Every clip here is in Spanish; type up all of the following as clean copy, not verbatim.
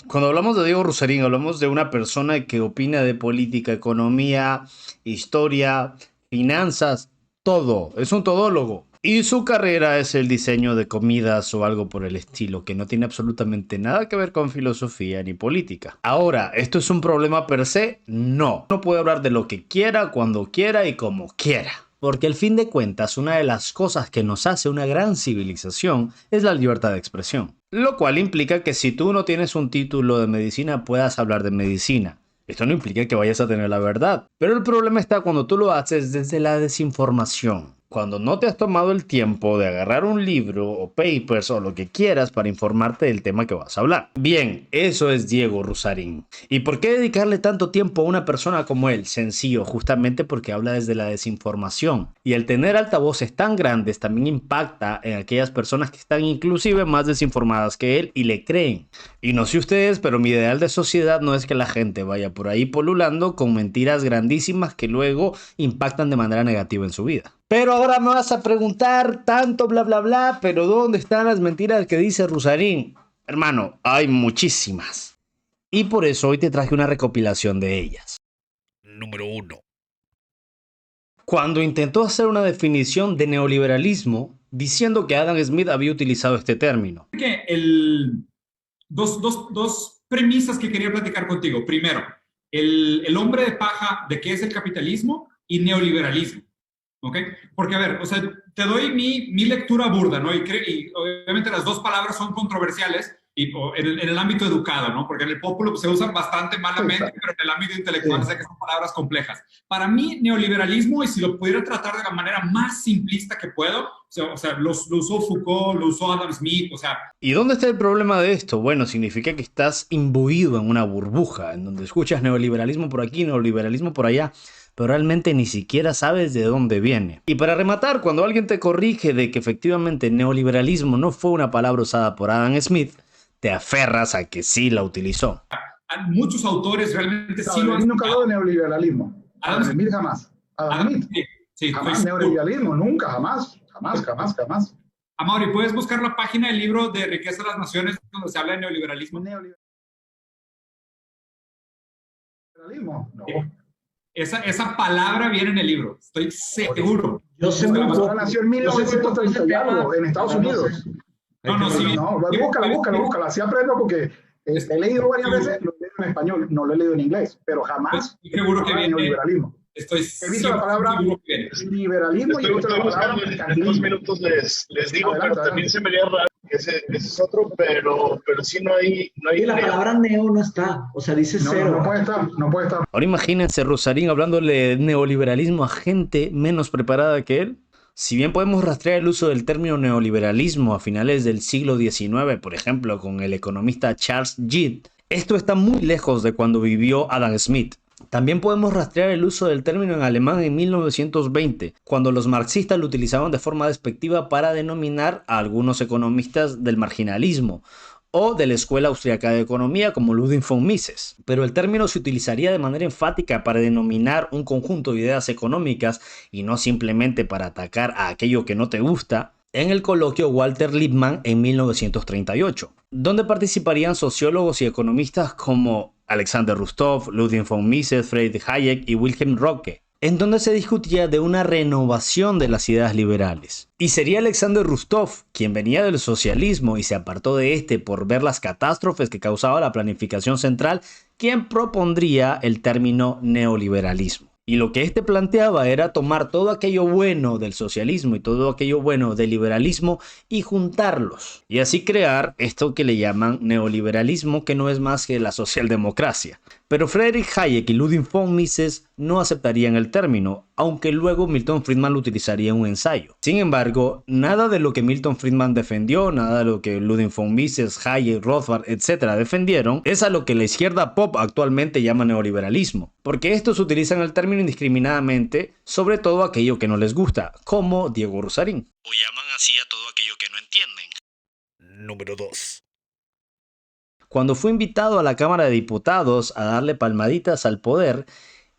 Cuando hablamos de Diego Rusarín, hablamos de una persona que opina de política, economía, historia, finanzas, todo. Es un todólogo. Y su carrera es el diseño de comidas o algo por el estilo, que no tiene absolutamente nada que ver con filosofía ni política. Ahora, ¿esto es un problema per se? No. Uno puede hablar de lo que quiera, cuando quiera y como quiera. Porque al fin de cuentas, una de las cosas que nos hace una gran civilización es la libertad de expresión. Lo cual implica que si tú no tienes un título de medicina, puedas hablar de medicina. Esto no implica que vayas a tener la verdad. Pero el problema está cuando tú lo haces desde la desinformación. Cuando no te has tomado el tiempo de agarrar un libro o papers o lo que quieras para informarte del tema que vas a hablar. Bien, eso es Diego Rusarín. ¿Y por qué dedicarle tanto tiempo a una persona como él? Sencillo, justamente porque habla desde la desinformación. Y el tener altavoces tan grandes también impacta en aquellas personas que están inclusive más desinformadas que él y le creen. Y no sé ustedes, pero mi ideal de sociedad no es que la gente vaya por ahí polulando con mentiras grandísimas que luego impactan de manera negativa en su vida. Pero ahora me vas a preguntar tanto bla bla bla, pero ¿dónde están las mentiras que dice Rusarín? Hermano, hay muchísimas. Y por eso hoy te traje una recopilación de ellas. Número uno. Cuando intentó hacer una definición de neoliberalismo diciendo que Adam Smith había utilizado este término. Que dos premisas que quería platicar contigo. Primero, el hombre de paja de qué es el capitalismo y neoliberalismo. ¿Ok? Porque, a ver, o sea, te doy mi lectura burda, ¿no? Y obviamente las dos palabras son controversiales en el ámbito educado, ¿no? Porque en el populo pues, se usan bastante malamente, pero en el ámbito intelectual sé que son palabras complejas. Para mí, neoliberalismo, y si lo pudiera tratar de la manera más simplista que puedo, o sea lo usó Foucault, lo usó Adam Smith, o sea... ¿Y dónde está el problema de esto? Bueno, significa que estás imbuido en una burbuja, en donde escuchas neoliberalismo por aquí, neoliberalismo por allá, pero realmente ni siquiera sabes de dónde viene. Y para rematar, cuando alguien te corrige de que efectivamente neoliberalismo no fue una palabra usada por Adam Smith, te aferras a que sí la utilizó. Muchos autores realmente sí lo han... Nunca habló de neoliberalismo. Adam Smith jamás. Adam Smith. Sí, jamás neoliberalismo, nunca, jamás. Amaury, ¿puedes buscar la página del libro de Riqueza de las Naciones donde se habla de neoliberalismo? ¿Neoliberalismo? No. Esa palabra viene en el libro, estoy seguro. Yo sé muy poco. Nació en 1930 y algo, en Estados Unidos. Búscala, así aprendo porque he leído varias veces, lo he leído en español, no lo he leído en inglés, pero jamás estoy seguro que viene neoliberalismo. He visto la palabra liberalismo y he visto la palabra en 2 minutos les digo, adelante, pero también se me haría raro. Ese es otro, pero sí no hay y la palabra neo no está, o sea, dice cero. No puede estar. Ahora imagínense Rusarín hablándole de neoliberalismo a gente menos preparada que él. Si bien podemos rastrear el uso del término neoliberalismo a finales del siglo XIX, por ejemplo, con el economista Charles Gitt, esto está muy lejos de cuando vivió Adam Smith. También podemos rastrear el uso del término en alemán en 1920, cuando los marxistas lo utilizaban de forma despectiva para denominar a algunos economistas del marginalismo o de la Escuela Austriaca de Economía como Ludwig von Mises. Pero el término se utilizaría de manera enfática para denominar un conjunto de ideas económicas y no simplemente para atacar a aquello que no te gusta, en el coloquio Walter Lippmann en 1938, donde participarían sociólogos y economistas como Alexander Rustov, Ludwig von Mises, Friedrich Hayek y Wilhelm Röcke, en donde se discutía de una renovación de las ideas liberales. Y sería Alexander Rustov, quien venía del socialismo y se apartó de este por ver las catástrofes que causaba la planificación central, quien propondría el término neoliberalismo. Y lo que este planteaba era tomar todo aquello bueno del socialismo y todo aquello bueno del liberalismo y juntarlos. Y así crear esto que le llaman neoliberalismo, que no es más que la socialdemocracia. Pero Friedrich Hayek y Ludwig von Mises no aceptarían el término, aunque luego Milton Friedman lo utilizaría en un ensayo. Sin embargo, nada de lo que Milton Friedman defendió, nada de lo que Ludwig von Mises, Hayek, Rothbard, etc. defendieron, es a lo que la izquierda pop actualmente llama neoliberalismo, porque estos utilizan el término indiscriminadamente, sobre todo aquello que no les gusta, como Diego Rusarín. O llaman así a todo aquello que no entienden. Número 2. Cuando fue invitado a la Cámara de Diputados a darle palmaditas al poder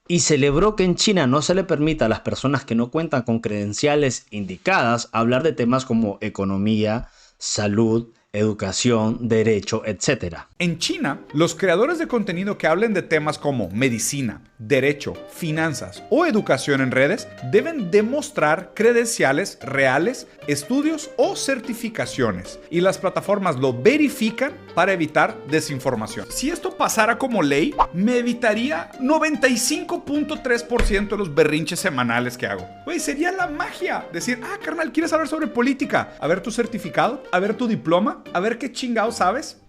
y celebró que en China no se le permita a las personas que no cuentan con credenciales indicadas hablar de temas como economía, salud, educación, derecho, etc. En China, los creadores de contenido que hablen de temas como medicina, derecho, finanzas o educación en redes deben demostrar credenciales reales, estudios o certificaciones, y las plataformas lo verifican para evitar desinformación. Si esto pasara como ley, me evitaría 95.3% de los berrinches semanales que hago. Güey, sería la magia decir, carnal, ¿quieres saber sobre política? A ver tu certificado, a ver tu diploma, a ver qué chingado sabes.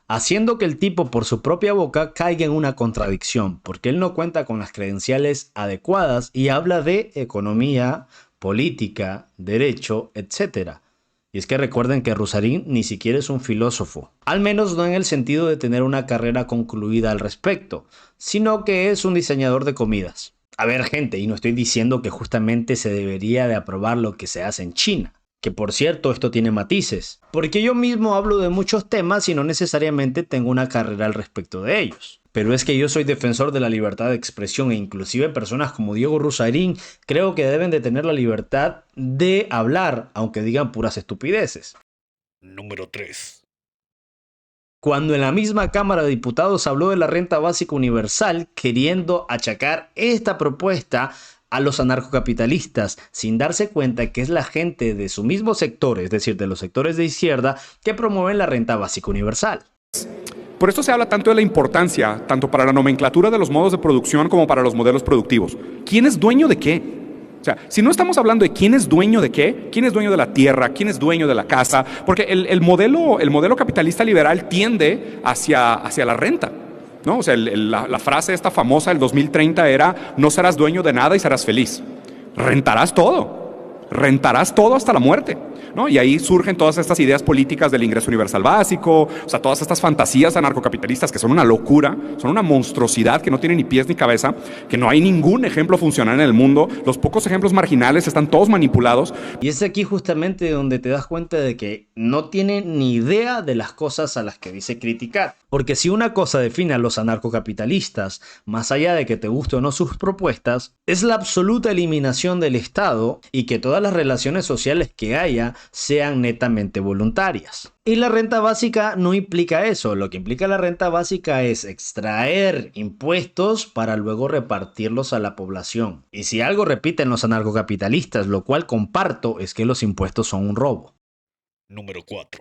Haciendo que el tipo por su propia boca caiga en una contradicción, porque él no cuenta con las credenciales adecuadas y habla de economía, política, derecho, etc. Y es que recuerden que Rusarín ni siquiera es un filósofo, al menos no en el sentido de tener una carrera concluida al respecto, sino que es un diseñador de comidas. A ver, gente, y no estoy diciendo que justamente se debería de aprobar lo que se hace en China. Que por cierto, esto tiene matices, porque yo mismo hablo de muchos temas y no necesariamente tengo una carrera al respecto de ellos. Pero es que yo soy defensor de la libertad de expresión e inclusive personas como Diego Rusarín creo que deben de tener la libertad de hablar, aunque digan puras estupideces. Número 3. Cuando en la misma Cámara de Diputados habló de la renta básica universal, queriendo achacar esta propuesta a los anarcocapitalistas, sin darse cuenta que es la gente de su mismo sector, es decir, de los sectores de izquierda, que promueven la renta básica universal. Por esto se habla tanto de la importancia, tanto para la nomenclatura de los modos de producción como para los modelos productivos. ¿Quién es dueño de qué? O sea, si no estamos hablando de quién es dueño de qué, quién es dueño de la tierra, quién es dueño de la casa, porque el modelo capitalista liberal tiende hacia la renta, ¿no? O sea, la frase esta famosa del 2030 era: no serás dueño de nada y serás feliz. Rentarás todo hasta la muerte, ¿no? Y ahí surgen todas estas ideas políticas del ingreso universal básico, o sea, todas estas fantasías anarcocapitalistas que son una locura, son una monstruosidad que no tiene ni pies ni cabeza, que no hay ningún ejemplo funcional en el mundo, los pocos ejemplos marginales están todos manipulados. Y es aquí justamente donde te das cuenta de que no tiene ni idea de las cosas a las que dice criticar. Porque si una cosa define a los anarcocapitalistas, más allá de que te guste o no sus propuestas, es la absoluta eliminación del Estado y que todas las relaciones sociales que haya sean netamente voluntarias. Y la renta básica no implica eso. Lo que implica la renta básica es extraer impuestos para luego repartirlos a la población. Y si algo repiten los anarcocapitalistas, lo cual comparto, es que los impuestos son un robo. Número 4.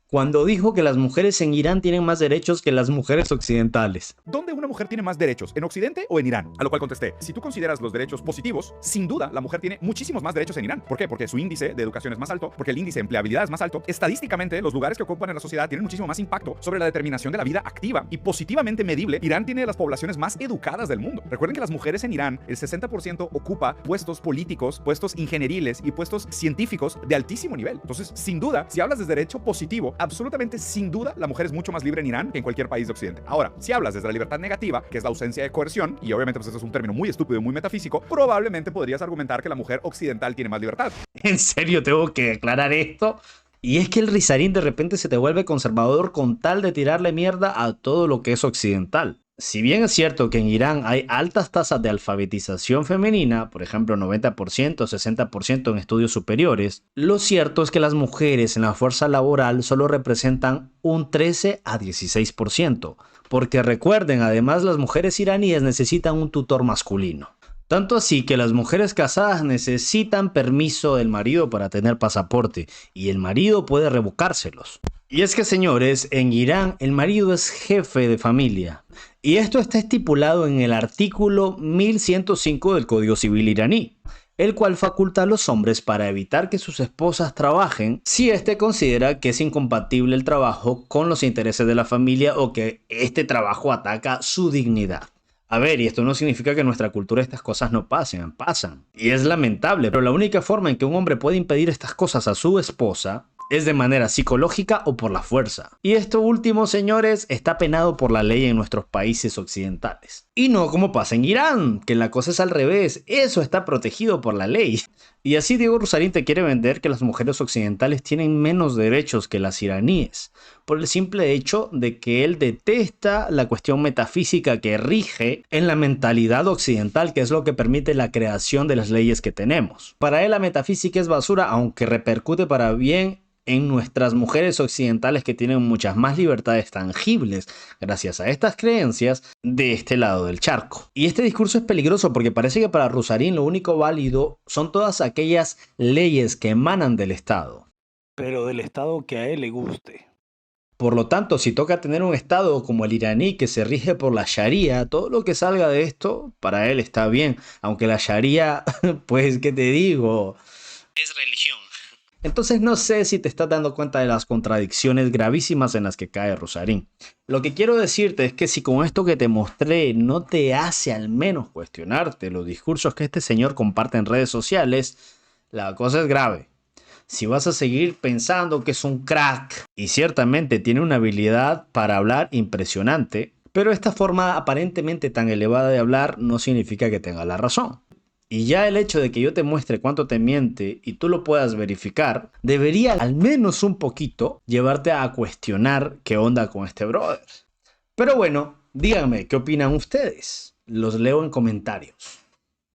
Cuando dijo que las mujeres en Irán tienen más derechos que las mujeres occidentales. ¿Dónde una mujer tiene más derechos? ¿En Occidente o en Irán? A lo cual contesté: si tú consideras los derechos positivos, sin duda la mujer tiene muchísimos más derechos en Irán. ¿Por qué? Porque su índice de educación es más alto, porque el índice de empleabilidad es más alto. Estadísticamente, los lugares que ocupan en la sociedad tienen muchísimo más impacto sobre la determinación de la vida activa y positivamente medible. Irán tiene de las poblaciones más educadas del mundo. Recuerden que las mujeres en Irán, el 60% ocupa puestos políticos, puestos ingenieriles y puestos científicos de altísimo nivel. Entonces, sin duda, si hablas de derecho positivo, absolutamente sin duda, la mujer es mucho más libre en Irán que en cualquier país de Occidente. Ahora, si hablas desde la libertad negativa, que es la ausencia de coerción, y obviamente pues eso es un término muy estúpido y muy metafísico, probablemente podrías argumentar que la mujer occidental tiene más libertad. En serio, tengo que aclarar esto. Y es que el Rizarín de repente se te vuelve conservador con tal de tirarle mierda a todo lo que es occidental. Si bien es cierto que en Irán hay altas tasas de alfabetización femenina, por ejemplo 90%, 60% en estudios superiores, lo cierto es que las mujeres en la fuerza laboral solo representan un 13 a 16%, porque recuerden, además las mujeres iraníes necesitan un tutor masculino. Tanto así que las mujeres casadas necesitan permiso del marido para tener pasaporte y el marido puede revocárselos. Y es que, señores, en Irán el marido es jefe de familia. Y esto está estipulado en el artículo 1105 del Código Civil iraní, el cual faculta a los hombres para evitar que sus esposas trabajen si éste considera que es incompatible el trabajo con los intereses de la familia o que este trabajo ataca su dignidad. A ver, y esto no significa que en nuestra cultura estas cosas no pasen, pasan. Y es lamentable, pero la única forma en que un hombre puede impedir estas cosas a su esposa es de manera psicológica o por la fuerza. Y esto último, señores, está penado por la ley en nuestros países occidentales. Y no como pasa en Irán, que la cosa es al revés, eso está protegido por la ley. Y así Diego Rusarín te quiere vender que las mujeres occidentales tienen menos derechos que las iraníes, por el simple hecho de que él detesta la cuestión metafísica que rige en la mentalidad occidental, que es lo que permite la creación de las leyes que tenemos. Para él la metafísica es basura, aunque repercute para bien en nuestras mujeres occidentales que tienen muchas más libertades tangibles gracias a estas creencias de este lado del charco. Y este discurso es peligroso porque parece que para Rusarín lo único válido son todas aquellas leyes que emanan del Estado. Pero del Estado que a él le guste. Por lo tanto, si toca tener un Estado como el iraní que se rige por la Sharia, todo lo que salga de esto para él está bien, aunque la Sharia, pues, ¿qué te digo? Es religión. Entonces no sé si te estás dando cuenta de las contradicciones gravísimas en las que cae Rusarín. Lo que quiero decirte es que si con esto que te mostré no te hace al menos cuestionarte los discursos que este señor comparte en redes sociales, la cosa es grave. Si vas a seguir pensando que es un crack, y ciertamente tiene una habilidad para hablar impresionante, pero esta forma aparentemente tan elevada de hablar no significa que tenga la razón. Y ya el hecho de que yo te muestre cuánto te miente y tú lo puedas verificar, debería al menos un poquito llevarte a cuestionar qué onda con este brother. Pero bueno, díganme, ¿qué opinan ustedes? Los leo en comentarios.